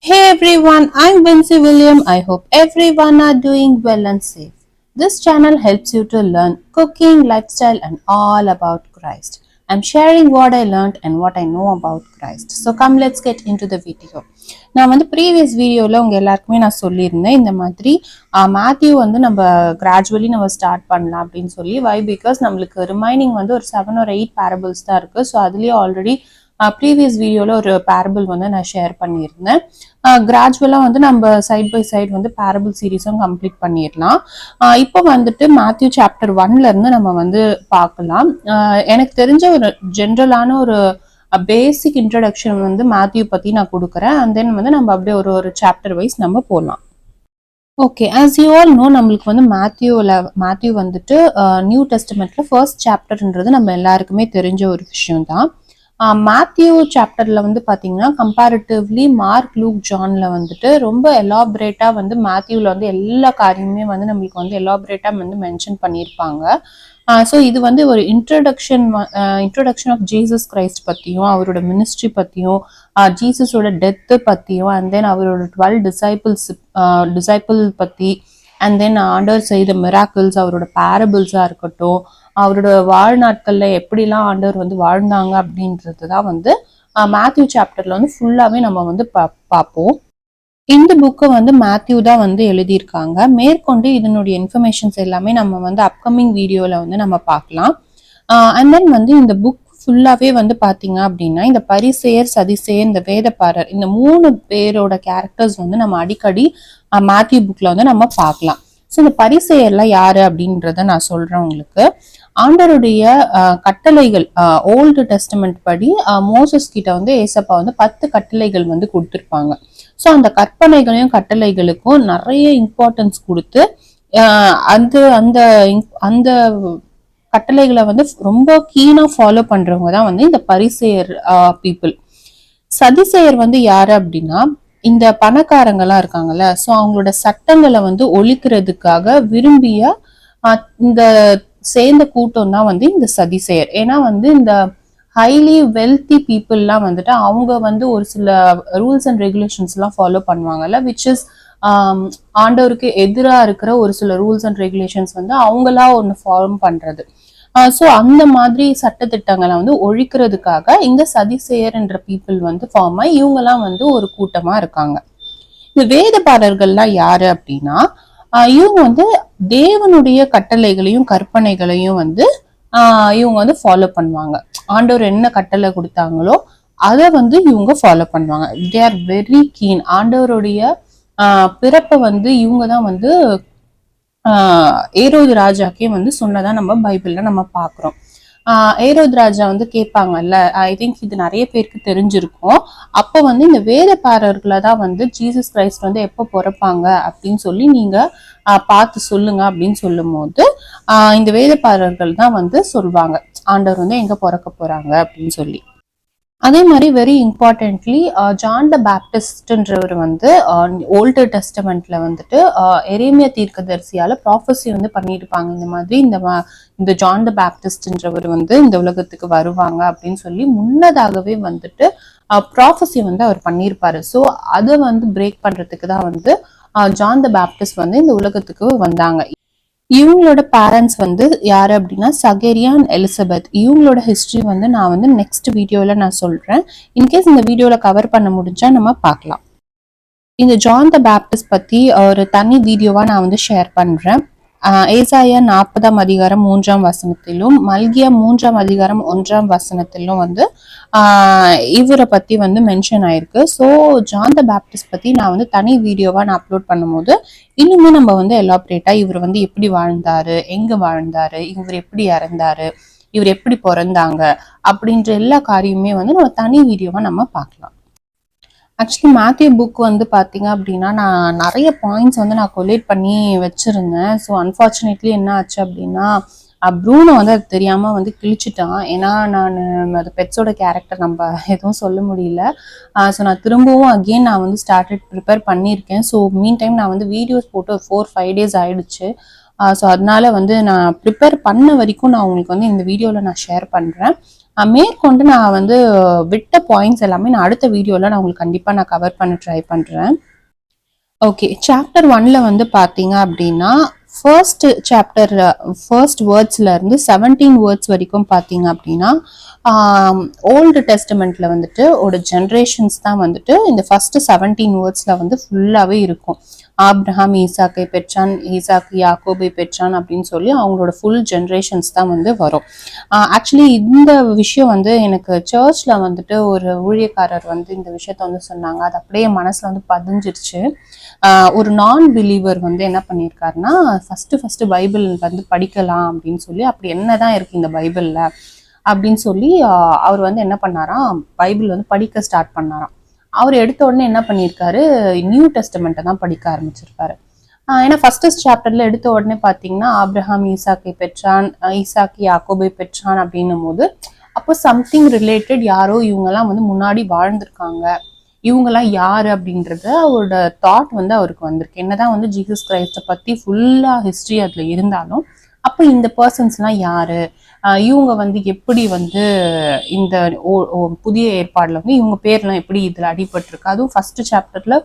Hey everyone, I'm Vincy William. I hope everyone are doing well and safe. This channel helps you to learn cooking, lifestyle and all about Christ. I'm sharing what I learned and what I know about Christ. So come let's get into the video. நான் வந்து previous வீடியோவில் உங்கள் எல்லாருக்குமே நான் சொல்லியிருந்தேன் இந்த மாதிரி Matthew வந்து நம்ம கிராஜுவலி நம்ம ஸ்டார்ட் பண்ணலாம் அப்படின்னு சொல்லி. வை பிகாஸ் நம்மளுக்கு ரிமைனிங் வந்து ஒரு 7 or 8 பேரபிள்ஸ் தான் இருக்குது. ஸோ அதுலேயே ஆல்ரெடி ப்ரீவியஸ் வீடியோவில் ஒரு பேரபிள் வந்து நான் ஷேர் பண்ணியிருந்தேன். கிராஜுவலாக வந்து நம்ம சைட் பை சைட் வந்து பேரபிள் சீரீஸும் கம்ப்ளீட் பண்ணிடலாம். இப்போ வந்துட்டு மேத்யூ சாப்டர் 1லேருந்து நம்ம வந்து பார்க்கலாம். எனக்கு தெரிஞ்ச ஒரு ஜென்ரலான ஒரு பேசிக் இன்ட்ரடக்ஷன் வந்து மேத்யூ பற்றி நான் கொடுக்குறேன். அண்ட் தென் வந்து நம்ம அப்படியே ஒரு சாப்டர் வைஸ் நம்ம போகலாம். Okay, as you all know, நம்மளுக்கு வந்து மேத்யூ வந்துட்டு நியூ டெஸ்டமெண்ட்ல ஃபர்ஸ்ட் சாப்டர்ன்றது நம்ம எல்லாருக்குமே தெரிஞ்ச ஒரு விஷயம் தான். மேத்யூ சாப்டர்ல வந்து பார்த்தீங்கன்னா கம்பேரிட்டிவ்லி மார்க், லூக், ஜான்ல வந்துட்டு ரொம்ப எலாபரேட்டா வந்து மேத்யூல வந்து எல்லா காரியமுமே வந்து நம்மளுக்கு வந்து எலாபரேட்டா வந்து மென்ஷன் பண்ணியிருப்பாங்க. ஸோ இது வந்து ஒரு இன்ட்ரடக்ஷன் ஆஃப் ஜீசஸ் கிரைஸ்ட் பற்றியும் அவரோட மினிஸ்ட்ரி பற்றியும் ஜீசஸோட டெத்து பற்றியும் அண்ட் தென் அவரோட 12 டிசைபிள் பற்றி அண்ட் தென் ஆண்டவர் செய்த மிராக்கிள்ஸ், அவரோட பேரபிள்ஸாக இருக்கட்டும், அவரோட வாழ்நாட்கள்ல எப்படிலாம் ஆண்டவர் வந்து வாழ்ந்தாங்க அப்படின்றது தான் வந்து மேத்யூ சாப்டர்ல வந்து ஃபுல்லாவே நம்ம வந்து பார்ப்போம். இந்த புக்கை வந்து மேத்யூ தான் வந்து எழுதியிருக்காங்க. மேற்கொண்டு இதனுடைய இன்ஃபர்மேஷன்ஸ் எல்லாமே நம்ம வந்து அப்கமிங் வீடியோல வந்து நம்ம பார்க்கலாம். அண்ட் தென் வந்து இந்த புக் ஃபுல்லாவே வந்து பாத்தீங்க அப்படின்னா இந்த பரிசேயர், சதிசேயர், இந்த வேதப்பாரர், இந்த 3 பேரோட கேரக்டர்ஸ் வந்து நம்ம அடிக்கடி மேத்யூ புக்ல வந்து நம்ம பார்க்கலாம். ஸோ இந்த பரிசேயர்லாம் யாரு அப்படின்றத நான் சொல்றேன் உங்களுக்கு. ஆண்டருடைய கட்டளைகள் ஓல்டு டெஸ்டமெண்ட் படி மோசஸ் கிட்ட வந்து ஏசப்பா வந்து 10 கட்டளைகள் வந்து கொடுத்துருப்பாங்க. ஸோ அந்த கற்பனைகளையும் கட்டளைகளுக்கும் நிறைய இம்பார்ட்டன்ஸ் கொடுத்து அந்த அந்த அந்த கட்டளைகளை வந்து ரொம்ப கீனா ஃபாலோ பண்றவங்க தான் வந்து இந்த பரிசேயர் பீப்புள். சதிசேயர் வந்து யாரு அப்படின்னா இந்த பணக்காரங்கெல்லாம் இருக்காங்கல்ல, ஸோ அவங்களோட சட்டங்களை வந்து ஒழிக்கிறதுக்காக விரும்பிய இந்த சேர்ந்த கூட்டம் தான் வந்து இந்த சதிசேயர். ஏன்னா வந்து இந்த ஹைலி வெல்த்தி பீப்புள்லாம் வந்துட்டு அவங்க வந்து ஒரு சில ரூல்ஸ் அண்ட் ரெகுலேஷன்ஸ் எல்லாம் ஃபாலோ பண்ணுவாங்கல்ல, விச் இஸ் ஆண்டவருக்கு எதிராக இருக்கிற ஒரு சில ரூல்ஸ் அண்ட் ரெகுலேஷன்ஸ் வந்து அவங்களா ஒன்று ஃபார்ம் பண்றது. ஸோ அந்த மாதிரி சட்டத்திட்டங்களை வந்து ஒழிக்கிறதுக்காக இந்த சதிசேயர் என்ற பீப்புள் வந்து ஃபார்ம் ஆகி இவங்கெல்லாம் வந்து ஒரு கூட்டமா இருக்காங்க. இந்த வேதபாரர்கள்லாம் யாரு அப்படின்னா இவங்க வந்து தேவனுடைய கட்டளைகளையும் கற்பனைகளையும் வந்து இவங்க வந்து ஃபாலோ பண்ணுவாங்க. ஆண்டவர் என்ன கட்டளை கொடுத்தாங்களோ அதை வந்து இவங்க ஃபாலோ பண்ணுவாங்க. They are very keen. ஆண்டவருடைய பிறப்பை வந்து இவங்க தான் வந்து ஏரோது ராஜாக்கே வந்து சொன்னதா நம்ம பைபிள்ல நம்ம பாக்குறோம். ஏரோது ராஜா வந்து கேட்பாங்கல்ல, ஐ திங்க் இது நிறைய பேருக்கு தெரிஞ்சிருக்கும். அப்போ வந்து இந்த வேதப்பாரர்களை தான் வந்து ஜீசஸ் கிரைஸ்ட் வந்து எப்போ பிறப்பாங்க அப்படின்னு சொல்லி நீங்க பார்த்து சொல்லுங்க அப்படின்னு சொல்லும் போது இந்த வேதப்பாரர்கள் தான் வந்து சொல்லுவாங்க ஆண்டவர் வந்து எங்க பிறக்க போறாங்க அப்படின்னு சொல்லி. அதே மாதிரி வெரி இம்பார்ட்டன்ட்லி ஜான் த பேப்டிஸ்ட்ன்றவர் வந்து ஓல்டு டெஸ்டமெண்ட்ல வந்துட்டு எரேமியா தீர்க்கதரிசியால ப்ராஃபஸி வந்து பண்ணியிருப்பாங்க. இந்த மாதிரி இந்த ஜான் த பேப்டிஸ்ட்ன்றவர் வந்து இந்த உலகத்துக்கு வருவாங்க அப்படின்னு சொல்லி முன்னதாகவே வந்துட்டு ப்ராஃபஸி வந்து அவர் பண்ணியிருப்பாரு. ஸோ அதை வந்து பிரேக் பண்றதுக்கு தான் வந்து ஜான் த பேப்டிஸ்ட் வந்து இந்த உலகத்துக்கு வந்தாங்க. இவங்களோட பேரண்ட்ஸ் வந்து யாரு அப்படின்னா சகேரியா அண்ட் எலிசபெத். இவங்களோட ஹிஸ்டரி வந்து நான் வந்து நெக்ஸ்ட் வீடியோல நான் சொல்றேன். இன்கேஸ் இந்த வீடியோல கவர் பண்ண முடிஞ்சா நம்ம பார்க்கலாம். இந்த ஜான் த பேப்டிஸ்ட் பத்தி ஒரு தனி வீடியோவா நான் வந்து ஷேர் பண்றேன். ஏசாயா 40ஆம் அதிகாரம் 3ஆம் வசனத்திலும் மல்கியா 3ஆம் அதிகாரம் 1ஆம் வசனத்திலும் வந்து இவரை பத்தி வந்து மென்ஷன் ஆயிருக்கு. ஸோ ஜான் த பேப்டிஸ்ட் பத்தி நான் வந்து தனி வீடியோவா நான் அப்லோட் பண்ணும்போது இன்னுமே நம்ம வந்து எலாபரேட்டா இவர் வந்து எப்படி வாழ்ந்தாரு, எங்க வாழ்ந்தாரு, இவர் எப்படி இறந்தாரு, இவர் எப்படி பிறந்தாங்க அப்படின்ற எல்லா காரியமுமே வந்து நம்ம தனி வீடியோவா நம்ம பார்க்கலாம். ஆக்சுவலி மேத்யூ புக் வந்து பார்த்தீங்க அப்படின்னா நான் நிறைய பாயிண்ட்ஸ் வந்து நான் கொலேட் பண்ணி வச்சிருந்தேன். ஸோ அன்ஃபார்ச்சுனேட்லி என்ன ஆச்சு அப்படின்னா ப்ரூனோ வந்து அது தெரியாமல் வந்து கிழிச்சிட்டான். ஏன்னா நான் அது பெட்ஸோட கேரக்டர் நம்ம எதுவும் சொல்ல முடியல. ஸோ நான் திரும்பவும் அகெயின் நான் வந்து ப்ரிப்பேர் பண்ணியிருக்கேன். ஸோ மீன் டைம் நான் வந்து வீடியோஸ் போட்டு ஒரு 4-5 days ஆயிடுச்சு. ஸோ அதனால வந்து நான் ப்ரிப்பேர் பண்ண வரைக்கும் நான் உங்களுக்கு வந்து இந்த வீடியோவில் நான் ஷேர் பண்ணுறேன். மேற்கொண்டு நான் வந்து விட்ட பாயிண்ட்ஸ் எல்லாமே நான் அடுத்த வீடியோவில் நான் உங்களுக்கு கண்டிப்பாக நான் கவர் பண்ண ட்ரை பண்ணுறேன். ஓகே, சாப்டர் 1ல வந்து பார்த்தீங்க அப்படின்னா ஃபர்ஸ்ட் சாப்டர் ஃபர்ஸ்ட் வேர்ட்ஸ்ல இருந்து 17 வேர்ட்ஸ் வரைக்கும் பார்த்தீங்க அப்படின்னா ஓல்டு டெஸ்டமெண்ட்ல வந்துட்டு ஒரு ஜென்ரேஷன்ஸ் தான் வந்துட்டு இந்த ஃபர்ஸ்ட் 17 வேர்ட்ஸ்ல வந்து ஃபுல்லாகவே இருக்கும். ஆப்ரஹாம் ஈசாக்கை பெற்றான், ஈசாக்கு யாக்கோபை பெற்றான் அப்படின்னு சொல்லி அவங்களோட ஃபுல் ஜென்ரேஷன்ஸ் தான் வந்து வரும். ஆக்சுவலி இந்த விஷயம் வந்து எனக்கு சர்ச்ல வந்துட்டு ஒரு ஊழியக்காரர் வந்து இந்த விஷயத்த வந்து சொன்னாங்க. அது அப்படியே மனசுல வந்து பதிஞ்சிருச்சு. ஒரு நான் பிலீவர் வந்து என்ன பண்ணியிருக்காருன்னா ஃபர்ஸ்ட் பைபிள் வந்து படிக்கலாம் அப்படின்னு சொல்லி, அப்படி என்னதான் இருக்கு இந்த பைபிள்ல அப்படின்னு சொல்லி அவர் வந்து என்ன பண்ணாராம், பைபிள் வந்து படிக்க ஸ்டார்ட் பண்ணாராம். அவர் எடுத்த உடனே என்ன பண்ணியிருக்காரு, நியூ டெஸ்டமெண்ட்டை தான் படிக்க ஆரம்பிச்சிருக்காரு. ஏன்னா ஃபர்ஸ்ட் சாப்டர்ல எடுத்த உடனே பார்த்தீங்கன்னா ஆப்ரஹாம் ஈசாக்கை பெற்றான், ஈசாக்கு யாக்கோபை பெற்றான் அப்படின்னும் போது அப்போ சம்திங் ரிலேட்டட் யாரோ இவங்கெல்லாம் வந்து முன்னாடி வாழ்ந்திருக்காங்க, இவங்கெல்லாம் யாரு அப்படின்றத அவரோட தாட் வந்து அவருக்கு வந்திருக்கு. என்னதான் வந்து ஜீசஸ் கிரைஸ்ட பத்தி ஃபுல்லா ஹிஸ்டரி அதுல இருந்தாலும் அப்போ இந்த பர்சன்ஸ்லாம் யாரு, இவங்க வந்து எப்படி வந்து இந்த புதிய ஏற்பாடுல வந்து இவங்க பேர்லாம் எப்படி இதுல அடிபட்டிருக்கு, அதுவும் ஃபர்ஸ்ட் சாப்டர்ல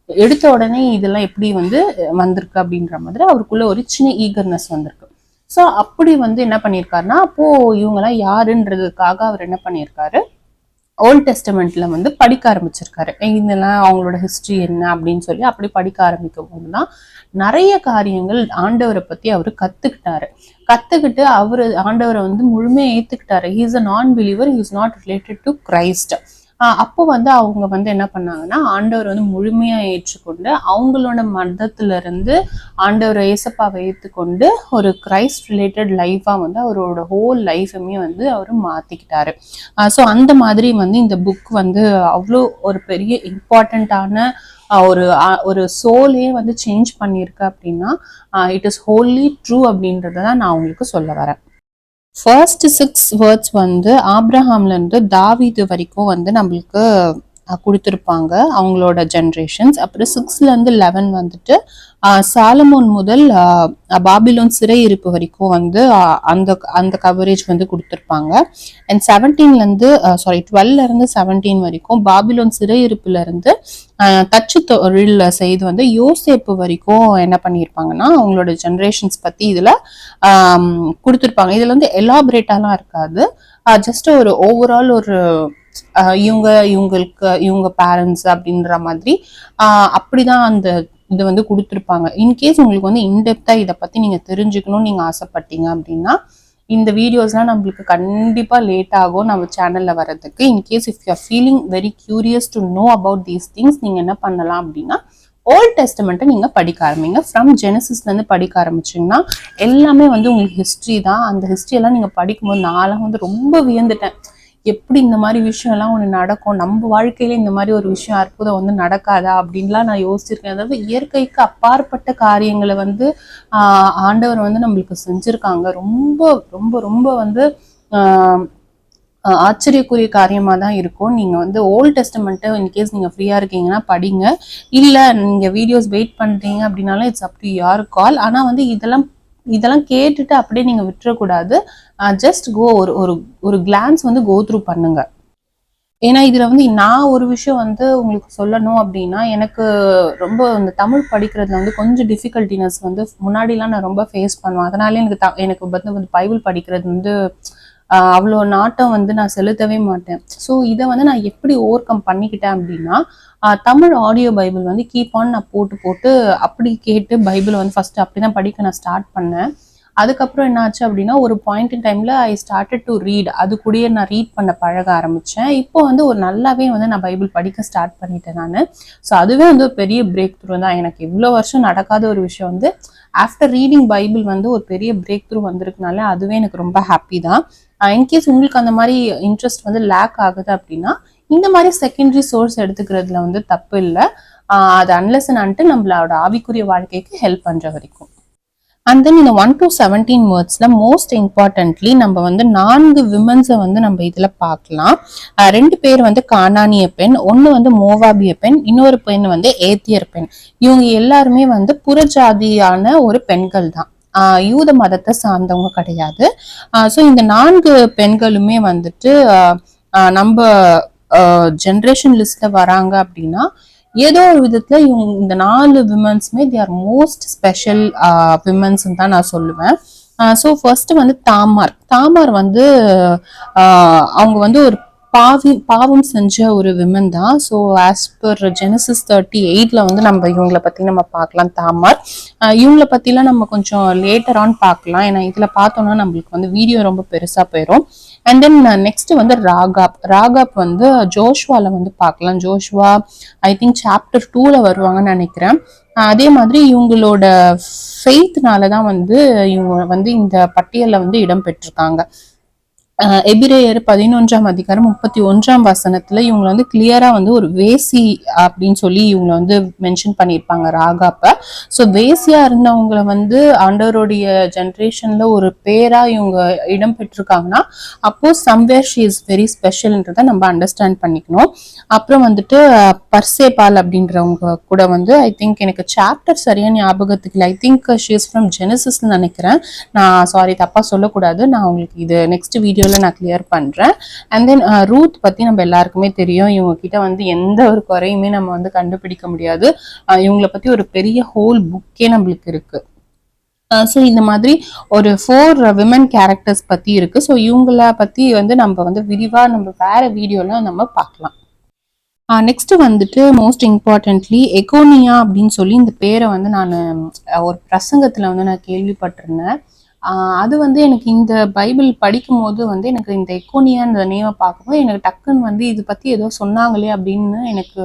எடுத்த உடனே இதெல்லாம் எப்படி வந்து வந்திருக்கு அப்படின்ற மாதிரி அவருக்குள்ள ஒரு சின்ன ஈகர்னஸ் வந்திருக்கு. ஸோ அப்படி வந்து என்ன பண்ணியிருக்காருன்னா அப்போ இவங்கெல்லாம் யாருன்றதுக்காக அவர் என்ன பண்ணியிருக்காரு, ஓல்ட் டெஸ்டமெண்ட்ல வந்து படிக்க ஆரம்பிச்சிருக்காரு. இதெல்லாம் அவங்களோட ஹிஸ்டரி என்ன அப்படின்னு சொல்லி அப்படி படிக்க ஆரம்பிக்கும் போதுதான் நிறைய காரியங்கள் ஆண்டவரை பத்தி அவரு கத்துக்கிட்டு அவரு ஆண்டவரை வந்து முழுமையா ஏத்துக்கிட்டாரு. ஹீஸ் அ நான் believer, he's not related to Christ. அப்போ வந்து அவங்க வந்து என்ன பண்ணாங்கன்னா ஆண்டவர் வந்து முழுமையா ஏற்றுக்கொண்டு அவங்களோட மதத்துல இருந்து ஆண்டவர் ஏசப்பாவை ஏற்றுக்கொண்டு ஒரு கிரைஸ்ட் ரிலேட்டட் லைஃபா வந்து அவரோட ஹோல் லைஃபுமே வந்து அவர் மாத்திக்கிட்டாரு. ஸோ அந்த மாதிரி வந்து இந்த புக் வந்து அவ்வளோ ஒரு பெரிய இம்பார்ட்டண்ட்டான ஒரு சோலே வந்து சேஞ்ச் பண்ணியிருக்கு அப்படின்னா இட் இஸ் ஹோல்லி ட்ரூ அப்படின்றத தான் நான் உங்களுக்கு சொல்ல வரேன். ஃபர்ஸ்ட் 6 வேர்ட்ஸ் வந்து ஆப்ரஹாம்ல இருந்து தாவீது வரைக்கும் வந்து நம்மளுக்கு கொடுத்துருப்பாங்க அவங்களோட ஜென்ரேஷன்ஸ். அப்புறம் 6ல இருந்து 11 வந்துட்டு சாலமோன் முதல் பாபிலோன் சிறை இருப்பு வரைக்கும் வந்து அந்த அந்த கவரேஜ் வந்து கொடுத்துருப்பாங்க. அண்ட் 12ல இருந்து 17 வரைக்கும் பாபிலோன் சிறை இருப்புல இருந்து தச்சு தொழில் செய்து வந்து யோசேப்பு வரைக்கும் என்ன பண்ணியிருப்பாங்கன்னா அவங்களோட ஜென்ரேஷன்ஸ் பத்தி இதுல கொடுத்துருப்பாங்க. இதுல வந்து எலாபரேட்டாலாம் இருக்காது, ஜஸ்ட் ஒரு ஓவரால் ஒரு இவங்க பேரண்ட்ஸ் அப்படின்ற மாதிரி அப்படிதான் அந்த இது வந்து கொடுத்துருப்பாங்க. இன்கேஸ் உங்களுக்கு வந்து இன்டெப்தா இதை பத்தி நீங்க தெரிஞ்சுக்கணும்னு நீங்க ஆசைப்பட்டீங்க அப்படின்னா இந்த வீடியோஸ்லாம் நம்மளுக்கு கண்டிப்பா லேட் ஆகும் நம்ம சேனல்ல வர்றதுக்கு. In case if you are feeling very curious to know about these things நீங்க என்ன பண்ணலாம் அப்படின்னா ஓல்ட் டெஸ்டமெண்ட்டை நீங்க படிக்க ஆரம்பிங்க. ஃப்ரம் ஜெனசிஸ்ல இருந்து படிக்க ஆரம்பிச்சிங்கன்னா எல்லாமே வந்து உங்களுக்கு ஹிஸ்ட்ரி தான். அந்த ஹிஸ்ட்ரி எல்லாம் நீங்க படிக்கும்போது நான்லாம் வந்து ரொம்ப வியந்துட்டேன், எப்படி இந்த மாதிரி விஷயம் எல்லாம் ஒன்று நடக்கும், நம்ம வாழ்க்கையில இந்த மாதிரி ஒரு விஷயம் அற்புதம் வந்து நடக்காதா அப்படின்லாம் நான் யோசிச்சிருக்கேன். அதாவது இயற்கைக்கு அப்பாற்பட்ட காரியங்களை வந்து ஆண்டவர் வந்து நம்மளுக்கு செஞ்சிருக்காங்க. ரொம்ப ரொம்ப ரொம்ப வந்து ஆச்சரியக்குரிய காரியமா தான் இருக்கும். நீங்க வந்து ஓல்ட் டெஸ்டமெண்ட்டை இன்கேஸ் நீங்க ஃப்ரீயா இருக்கீங்கன்னா படிங்க, இல்ல நீங்க வீடியோஸ் வெயிட் பண்றீங்க அப்படின்னாலும் இட்ஸ் அப் டு யுவர் கால். ஆனா வந்து இதெல்லாம் கேட்டுட்டு அப்படியே நீங்க விட்டுறக்கூடாது. ஜஸ்ட் கோ ஒரு கிளான்ஸ் வந்து கோ த்ரூ பண்ணுங்க. ஏன்னா இதுல வந்து நான் ஒரு விஷயம் வந்து உங்களுக்கு சொல்லணும் அப்படின்னா எனக்கு ரொம்ப இந்த தமிழ் படிக்கிறதுல வந்து கொஞ்சம் டிஃபிகல்ட்டினஸ் வந்து முன்னாடிலாம் நான் ரொம்ப ஃபேஸ் பண்ணுவேன். அதனாலே எனக்கு வந்து பைபிள் படிக்கிறது வந்து அவ்வளோ நாட்டம் வந்து நான் செலுத்தவே மாட்டேன். ஸோ இதை வந்து நான் எப்படி ஓவர் கம் பண்ணிக்கிட்டேன் அப்படின்னா தமிழ் ஆடியோ பைபிள் வந்து கீப் ஆன் நான் போட்டு அப்படி கேட்டு பைபிள் வந்து ஃபர்ஸ்ட் அப்படிதான் படிக்க நான் ஸ்டார்ட் பண்ணேன். அதுக்கப்புறம் என்ன ஆச்சு அப்படின்னா ஒரு பாயிண்ட் இன் டைம்ல ஐ ஸ்டார்டட் டு ரீட், அது கூடயே நான் ரீட் பண்ண பழக ஆரம்பிச்சேன். இப்போ வந்து ஒரு நல்லாவே வந்து நான் பைபிள் படிக்க ஸ்டார்ட் பண்ணிட்டேன் நான். ஸோ அதுவே வந்து ஒரு பெரிய பிரேக் த்ரூ தான். எனக்கு இவ்வளோ வருஷம் நடக்காத ஒரு விஷயம் வந்து ஆஃப்டர் ரீடிங் பைபிள் வந்து ஒரு பெரிய பிரேக் த்ரூ வந்திருக்குனால அதுவே எனக்கு ரொம்ப ஹாப்பி தான். இன்கேஸ் உங்களுக்கு அந்த மாதிரி இன்ட்ரெஸ்ட் வந்து லேக் ஆகுது அப்படின்னா இந்த மாதிரி செகண்டரி சோர்ஸ் எடுத்துக்கிறதுல வந்து தப்பு இல்லை. அது அன்லெஸ் அண்ட் நம்மளோட ஆவிக்குரிய வாழ்க்கைக்கு ஹெல்ப் பண்ற வரைக்கும். அண்ட் தென் இந்த 1 to 17 வேர்ட்ஸ்ல மோஸ்ட் இம்பார்ட்டன்ட்லி நம்ம வந்து 4 விமன்ஸை வந்து நம்ம இதுல பார்க்கலாம். 2 பேர் வந்து கானானிய பெண், ஒன்னு வந்து மோவாபிய பெண், இன்னொரு பெண் வந்து ஏத்தியர் பெண். இவங்க எல்லாருமே வந்து புறஜாதியான ஒரு பெண்கள் தான். யூத மதத்தை சார்ந்தவங்க கிடையாது. ஸோ இந்த 4 பெண்களுமே வந்துட்டு நம்ம ஜென்ரேஷன் லிஸ்ட்ல வராங்க அப்படின்னா ஏதோ ஒரு விதத்துல இவங்க இந்த 4 விமன்ஸுமே they are most special womens தான் நான் சொல்லுவேன். ஸோ ஃபர்ஸ்ட் வந்து தாமார் வந்து அவங்க வந்து ஒரு பாவம் செஞ்ச ஒரு விமன் தான். ஸோ ஆஸ் பர் ஜெனசிஸ் 38 வந்து நம்ம இவங்களை பத்தி நம்ம பார்க்கலாம். தாமார் இவங்களை பத்திலாம் நம்ம கொஞ்சம் லேட்டர் ஆன் பார்க்கலாம். ஏன்னா இதுல பார்த்தோம்னா நம்மளுக்கு வந்து வீடியோ ரொம்ப பெருசா போயிடும். அண்ட் தென் நெக்ஸ்ட் வந்து ராகாப் வந்து ஜோஷ்வால வந்து பார்க்கலாம். ஜோஷ்வா ஐ திங்க் சாப்டர் 2ல வருவாங்கன்னு நினைக்கிறேன். அதே மாதிரி இவங்களோட ஃபெய்த்னால தான் வந்து இவங்க வந்து இந்த பட்டியலில் வந்து இடம் பெற்றிருக்காங்க. எபிரேயர் 11ஆம் அதிகாரம் 31 இவங்களை வந்து கிளியரா வந்து ஒரு வேசி அப்படின்னு சொல்லி இவங்களை வந்து மென்ஷன் பண்ணியிருப்பாங்க ராகாப்ப. ஸோ வேசியா இருந்தவங்களை வந்து ஆண்டவருடைய ஜென்ரேஷன்ல ஒரு பேரா இவங்க இடம் பெற்றிருக்காங்கன்னா அப்போ சம்வேர் ஷி இஸ் வெரி ஸ்பெஷல்ன்றதை நம்ம அண்டர்ஸ்டாண்ட் பண்ணிக்கணும். அப்புறம் வந்துட்டு பர்சேபால் அப்படின்றவங்க கூட வந்து ஐ திங்க் எனக்கு சாப்டர் சரியா ஞாபகத்துக்கு இல்லை. I think she is from ஜெனசிஸ்ன்னு நினைக்கிறேன். நான் சாரி தப்பா சொல்லக்கூடாது. நான் உங்களுக்கு இது நெக்ஸ்ட் வீடியோல நான் கிளியர் பண்றேன். அண்ட் தென் ரூத் பத்தி நம்ம எல்லாருக்குமே தெரியும். இவங்க கிட்ட வந்து எந்த ஒரு குறையுமே நம்ம வந்து கண்டுபிடிக்க முடியாது. இவங்களை பத்தி ஒரு பெரிய ஹோல் புக்கே நம்மளுக்கு இருக்கு. ஸோ இந்த மாதிரி ஒரு 4 விமன் கேரக்டர்ஸ் பத்தி இருக்கு. ஸோ இவங்கள பத்தி வந்து நம்ம வந்து விரிவா நம்ம வேற வீடியோல நம்ம பார்க்கலாம். நெக்ஸ்ட் வந்துட்டு மோஸ்ட் இம்பார்ட்டன்ட்லி எகோனியா அப்படின்னு சொல்லி இந்த பேரை வந்து நான் ஒரு பிரசங்கத்துல வந்து நான் கேள்விப்பட்டிருந்தேன். அது வந்து எனக்கு இந்த பைபிள் படிக்கும் போது வந்து எனக்கு இந்த எக்கோனியான்ற நேமை பார்க்கும்போது எனக்கு டக்குன்னு வந்து இது பத்தி ஏதோ சொன்னாங்களே அப்படின்னு எனக்கு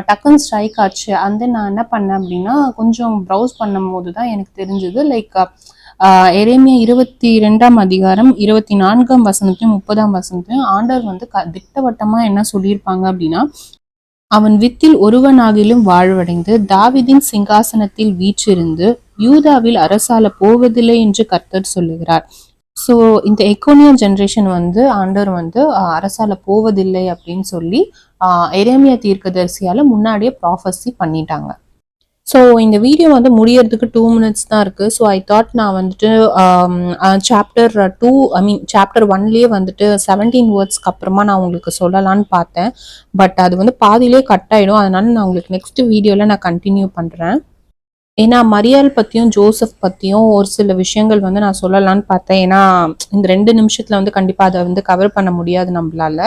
டக்குன்னு ஸ்ட்ரைக் ஆச்சு. அந்த நான் என்ன பண்ணேன் அப்படின்னா கொஞ்சம் ப்ரௌஸ் பண்ணும் போது தான் எனக்கு தெரிஞ்சது. லைக் எரேமியா 22ஆம் அதிகாரம் 24ஆம் வசனத்தையும் 30ஆம் வசனத்தையும் ஆண்டவர் வந்து திட்டவட்டமா என்ன சொல்லியிருப்பாங்க அப்படின்னா, அவன் வித்தில் ஒருவனாகிலும் வாழ்வடைந்து தாவீதின் சிங்காசனத்தில் வீற்றிருந்து யூதாவில் அரசால போவதில்லை என்று கர்த்தர் சொல்லுகிறார். ஸோ இந்த எக்கோனியா ஜென்ரேஷன் வந்து ஆண்டவர் வந்து அரசால போவதில்லை அப்படின்னு சொல்லி எரேமியா தீர்க்கதரிசியால முன்னாடியே ப்ராஃபஸி பண்ணிட்டாங்க. ஸோ இந்த வீடியோ வந்து முடியறதுக்கு 2 minutes தான் இருக்கு. ஸோ ஐ தாட் நான் வந்துட்டு சாப்டர் 2 ஐ மீன் சாப்டர் 1லயே வந்துட்டு 17 வேர்ட்ஸ்க்கு அப்புறமா நான் உங்களுக்கு சொல்லலான்னு பார்த்தேன். பட் அது வந்து பாதியிலே கட் ஆயிடும். அதனால நான் உங்களுக்கு நெக்ஸ்ட் வீடியோல நான் கண்டினியூ பண்றேன். ஏன்னா மரியாள் பத்தியும் ஜோசப் பத்தியும் ஒரு சில விஷயங்கள் வந்து நான் சொல்லலான்னு பார்த்தேன். ஏன்னா இந்த 2 நிமிஷத்துல வந்து கண்டிப்பா அதை வந்து கவர் பண்ண முடியாது நம்மளால.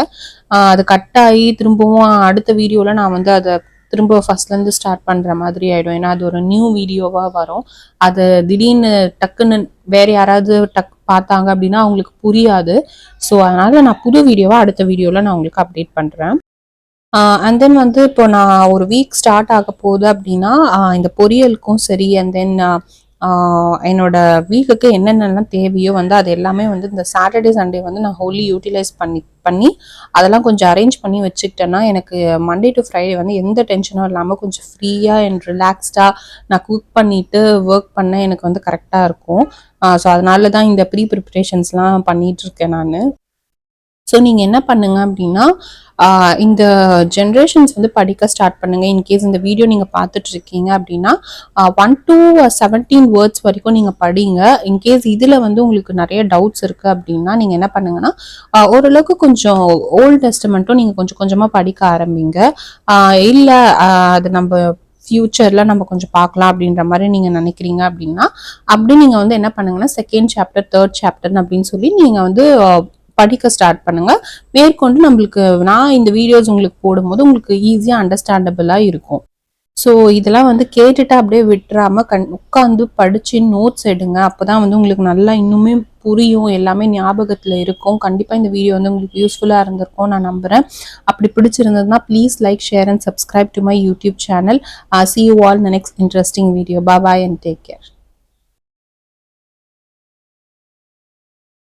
அது கட் ஆகி திரும்பவும் அடுத்த வீடியோல நான் வந்து அதை திரும்ப ஃபர்ஸ்ட்லேருந்து ஸ்டார்ட் பண்ணுற மாதிரி ஆகிடும். ஏன்னா அது ஒரு நியூ வீடியோவாக வரும். அது திடீர்னு டக்குன்னு வேறு யாராவது பார்த்தாங்க அப்படின்னா அவங்களுக்கு புரியாது. ஸோ அதனால் நான் புது வீடியோவாக அடுத்த வீடியோவில் நான் உங்களுக்கு அப்டேட் பண்ணுறேன். அண்ட் தென் வந்து இப்போ நான் ஒரு வீக் ஸ்டார்ட் ஆக போகுது அப்படின்னா இந்த பொரியலுக்கும் சரி அண்ட் தென் என்னோட வீக்குக்கு என்னென்னலாம் தேவையோ வந்து அது எல்லாமே வந்து இந்த சாட்டர்டே சண்டே வந்து நான் ஹோலி யூட்டிலைஸ் பண்ணி அதெல்லாம் கொஞ்சம் அரேஞ்ச் பண்ணி வச்சுக்கிட்டேன்னா எனக்கு மண்டே டு ஃப்ரைடே வந்து எந்த டென்ஷனும் இல்லாமல் கொஞ்சம் ஃப்ரீயாக அண்ட் ரிலாக்ஸ்டாக நான் குக் பண்ணிட்டு ஒர்க் பண்ண எனக்கு வந்து கரெக்டாக இருக்கும். ஸோ அதனால தான் இந்த ப்ரிப்ரேஷன்ஸ்லாம் பண்ணிட்டு இருக்கேன் நான். ஸோ நீங்கள் என்ன பண்ணுங்க அப்படின்னா இந்த ஜென்ரேஷன்ஸ் வந்து படிக்க ஸ்டார்ட் பண்ணுங்க. இன்கேஸ் இந்த வீடியோ நீங்கள் பார்த்துட்டு இருக்கீங்க அப்படின்னா 1 to 17 வேர்ட்ஸ் வரைக்கும் நீங்கள் படிங்க. இன்கேஸ் இதில் வந்து உங்களுக்கு நிறைய டவுட்ஸ் இருக்குது அப்படின்னா நீங்கள் என்ன பண்ணுங்கன்னா ஓரளவுக்கு கொஞ்சம் ஓல்ட் டெஸ்டமெண்ட்டும் நீங்கள் கொஞ்சம் கொஞ்சமாக படிக்க ஆரம்பிங்க. இல்லை அது நம்ம ஃபியூச்சரில் நம்ம கொஞ்சம் பார்க்கலாம் அப்படின்ற மாதிரி நீங்கள் நினைக்கிறீங்க அப்படின்னா அப்படி நீங்கள் வந்து என்ன பண்ணுங்கன்னா 2nd chapter 3rd chapter அப்படின்னு சொல்லி நீங்கள் வந்து படிக்க ஸ்டார்ட் பண்ணுங்க. மேற்கொண்டு நம்மளுக்கு நான் இந்த வீடியோஸ் உங்களுக்கு போடும்போது உங்களுக்கு ஈஸியா அண்டர்ஸ்டாண்டபிளா இருக்கும். ஸோ இதெல்லாம் வந்து கேட்டுட்டு அப்படியே விட்டுறாம உட்காந்து படிச்சு நோட்ஸ் எடுங்க. அப்போதான் வந்து உங்களுக்கு நல்லா இன்னுமே புரியும், எல்லாமே ஞாபகத்துல இருக்கும். கண்டிப்பா இந்த வீடியோ வந்து உங்களுக்கு யூஸ்ஃபுல்லா இருந்திருக்கும் நான் நம்புறேன். அப்படி பிடிச்சிருந்ததுன்னா please like, share and subscribe to my YouTube channel. See you all in the next interesting video. Bye bye and take care.